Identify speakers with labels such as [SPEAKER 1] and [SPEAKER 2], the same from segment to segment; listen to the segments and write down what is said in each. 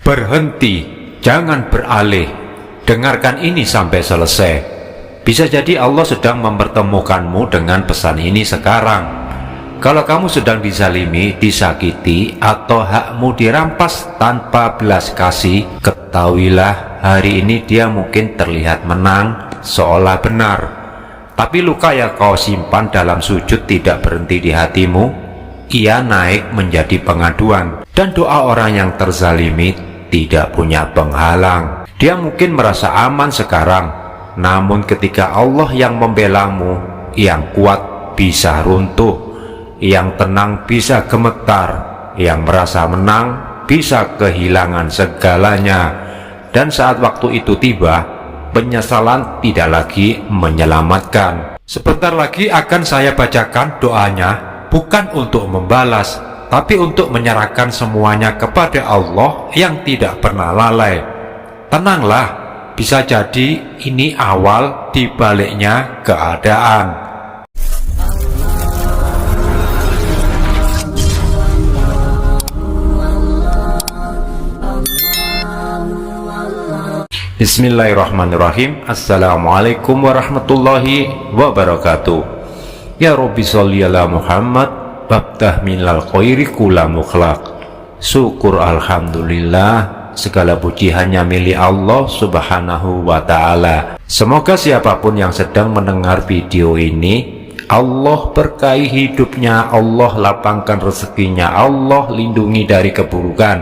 [SPEAKER 1] Berhenti, jangan beralih. Dengarkan ini sampai selesai. Bisa jadi Allah sedang mempertemukanmu dengan pesan ini sekarang. Kalau kamu sedang dizalimi, disakiti, atau hakmu dirampas tanpa belas kasih, ketahuilah hari ini dia mungkin terlihat menang, seolah benar. Tapi luka yang kau simpan dalam sujud tidak berhenti di hatimu. Ia naik menjadi pengaduan. Dan doa orang yang terzalimi tidak punya penghalang. Dia mungkin merasa aman sekarang, namun ketika Allah yang membelamu, yang kuat bisa runtuh, yang tenang bisa gemetar, yang merasa menang bisa kehilangan segalanya. Dan saat waktu itu tiba, penyesalan tidak lagi menyelamatkan. Sebentar lagi akan saya bacakan doanya, bukan untuk membalas, tapi untuk menyerahkan semuanya kepada Allah yang tidak pernah lalai. Tenanglah, bisa jadi ini awal dibaliknya keadaan. Bismillahirrahmanirrahim. Assalamualaikum warahmatullahi wabarakatuh. Ya Rabbi sholli ala Muhammad, babtah minal khairi kula mukhlaq. Syukur alhamdulillah, segala puji hanya milik Allah subhanahu wa ta'ala. Semoga siapapun yang sedang mendengar video ini, Allah berkahi hidupnya, Allah lapangkan rezekinya, Allah lindungi dari keburukan,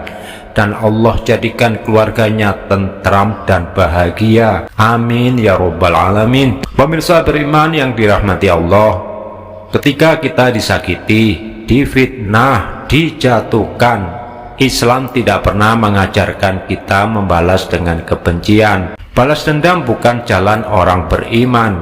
[SPEAKER 1] dan Allah jadikan keluarganya tentram dan bahagia. Amin ya rabbal alamin. Pemirsa beriman yang dirahmati Allah, ketika kita disakiti, difitnah, dijatuhkan, Islam tidak pernah mengajarkan kita membalas dengan kebencian. Balas dendam bukan jalan orang beriman.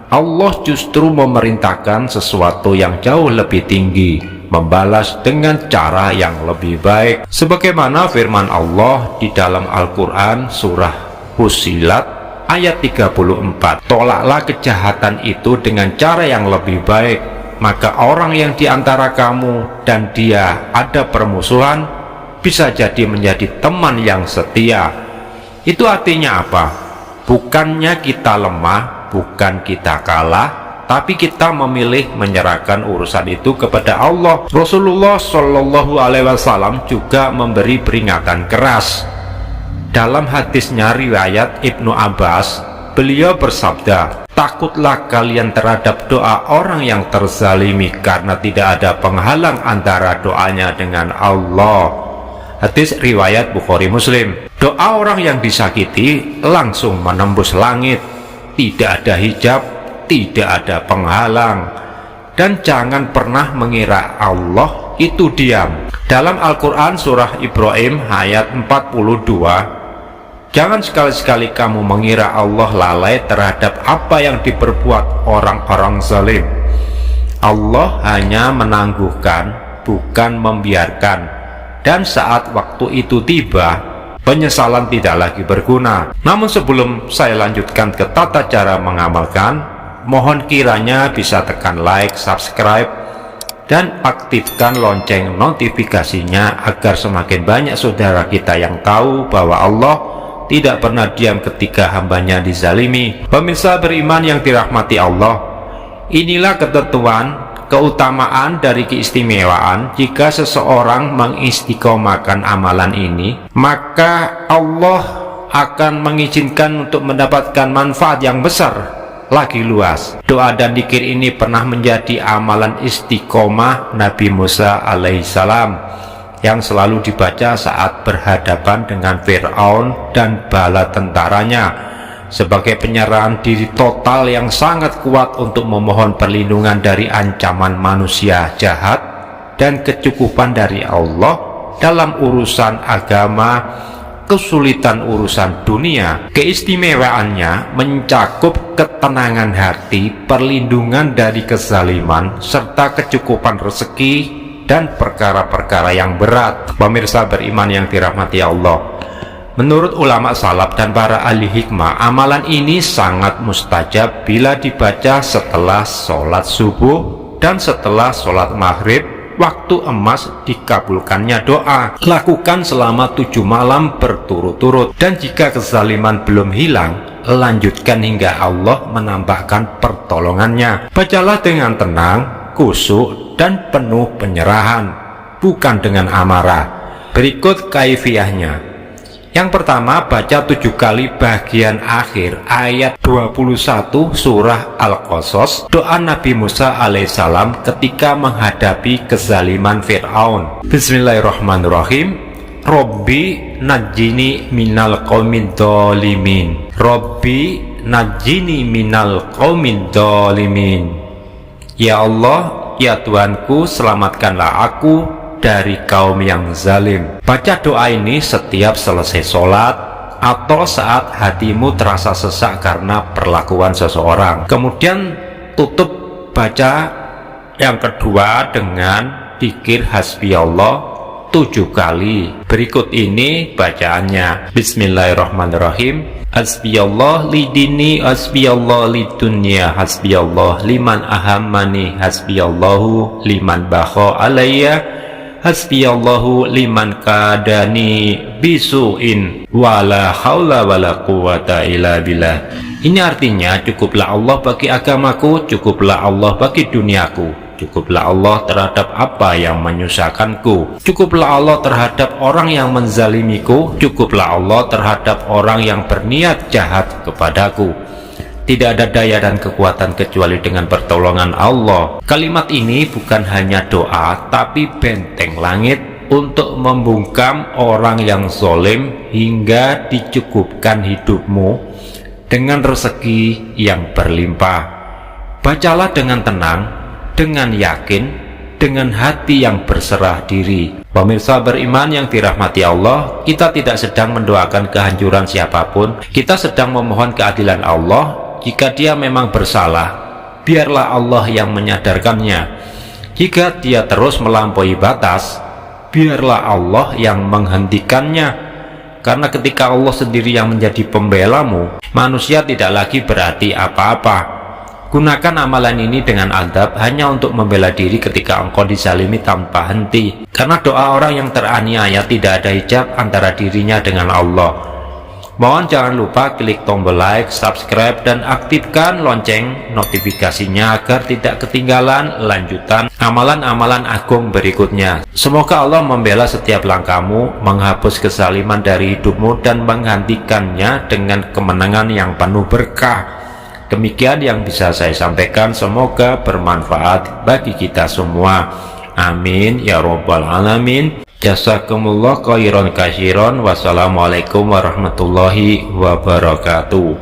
[SPEAKER 1] Allah justru memerintahkan sesuatu yang jauh lebih tinggi, membalas dengan cara yang lebih baik. Sebagaimana firman Allah di dalam Al-Quran surah Fussilat ayat 34, tolaklah kejahatan itu dengan cara yang lebih baik, maka orang yang diantara kamu dan dia ada permusuhan bisa jadi menjadi teman yang setia. Itu artinya apa? Bukannya kita lemah, bukan kita kalah, tapi kita memilih menyerahkan urusan itu kepada Allah. Rasulullah Shallallahu Alaihi Wasallam juga memberi peringatan keras. Dalam hadisnya riwayat Ibnu Abbas, beliau bersabda, takutlah kalian terhadap doa orang yang terzalimi, karena tidak ada penghalang antara doanya dengan Allah. Hadis riwayat Bukhari Muslim. Doa orang yang disakiti langsung menembus langit, tidak ada hijab, tidak ada penghalang. Dan jangan pernah mengira Allah itu diam. Dalam Al-Quran surah Ibrahim ayat 42, jangan sekali-sekali kamu mengira Allah lalai terhadap apa yang diperbuat orang-orang zalim. Allah hanya menangguhkan, bukan membiarkan. Dan saat waktu itu tiba, penyesalan tidak lagi berguna. Namun sebelum saya lanjutkan ke tata cara mengamalkan, mohon kiranya bisa tekan like, subscribe, dan aktifkan lonceng notifikasinya agar semakin banyak saudara kita yang tahu bahwa Allah tidak pernah diam ketika hambanya dizalimi. Pemirsa beriman yang dirahmati Allah, inilah ketentuan keutamaan dari keistimewaan. Jika seseorang mengistiqomahkan amalan ini, maka Allah akan mengizinkan untuk mendapatkan manfaat yang besar lagi luas. Doa dan zikir ini pernah menjadi amalan istiqomah Nabi Musa alaihissalam yang selalu dibaca saat berhadapan dengan Fir'aun dan bala tentaranya, sebagai penyerahan diri total yang sangat kuat untuk memohon perlindungan dari ancaman manusia jahat dan kecukupan dari Allah dalam urusan agama, kesulitan urusan dunia. Keistimewaannya mencakup ketenangan hati, perlindungan dari kezaliman, serta kecukupan rezeki dan perkara-perkara yang berat. Pemirsa beriman yang dirahmati Allah, menurut ulama salaf dan para ahli hikmah, amalan ini sangat mustajab bila dibaca setelah sholat subuh dan setelah sholat maghrib waktu emas dikabulkannya doa. Lakukan selama 7 malam berturut-turut. Dan jika kezaliman belum hilang, lanjutkan hingga Allah menambahkan pertolongannya. Bacalah dengan tenang, khusyuk, dan penuh penyerahan, bukan dengan amarah. Berikut kaifiahnya. Yang pertama, baca 7 kali bagian akhir ayat 21 surah Al-Qasas, doa Nabi Musa alaihissalam ketika menghadapi kezaliman Fir'aun. Bismillahirrahmanirrahim. Robbi najjini minal qaumid dhalimin. Robbi najjini minal qaumid dhalimin. Ya Allah, ya Tuhanku, selamatkanlah aku dari kaum yang zalim. Baca doa ini setiap selesai sholat atau saat hatimu terasa sesak karena perlakuan seseorang. Kemudian tutup baca yang kedua dengan dzikir hasbiyallah 7 kali. Berikut ini bacaannya. Bismillahirrahmanirrahim. Hasbiyallah lidini, hasbiyallah lidunya, hasbiyallah liman ahammani, hasbiyallahu liman bakha alayya, hasbiyallahu liman kadani bisuin wala haula wala quwata illa billah. Ini artinya, cukuplah Allah bagi agamaku, cukuplah Allah bagi duniaku, cukuplah Allah terhadap apa yang menyusahkanku, cukuplah Allah terhadap orang yang menzalimiku, cukuplah Allah terhadap orang yang berniat jahat kepadaku. Tidak ada daya dan kekuatan kecuali dengan pertolongan Allah. Kalimat ini bukan hanya doa, tapi benteng langit untuk membungkam orang yang zalim hingga dicukupkan hidupmu dengan rezeki yang berlimpah. Bacalah dengan tenang, dengan yakin, dengan hati yang berserah diri. Pemirsa beriman yang dirahmati Allah, kita tidak sedang mendoakan kehancuran siapapun. Kita sedang memohon keadilan Allah. Jika dia memang bersalah, biarlah Allah yang menyadarkannya. Jika dia terus melampaui batas, biarlah Allah yang menghentikannya. Karena ketika Allah sendiri yang menjadi pembelamu, manusia tidak lagi berarti apa-apa. Gunakan amalan ini dengan adab hanya untuk membela diri ketika engkau dizalimi tanpa henti. Karena doa orang yang teraniaya tidak ada hijab antara dirinya dengan Allah. Mohon jangan lupa klik tombol like, subscribe, dan aktifkan lonceng notifikasinya agar tidak ketinggalan lanjutan amalan-amalan agung berikutnya. Semoga Allah membela setiap langkahmu, menghapus kezaliman dari hidupmu, dan menggantikannya dengan kemenangan yang penuh berkah. Demikian yang bisa saya sampaikan, semoga bermanfaat bagi kita semua. Amin ya robbal alamin. Jazakumullah khairan katsiran. Wassalamualaikum warahmatullahi wabarakatuh.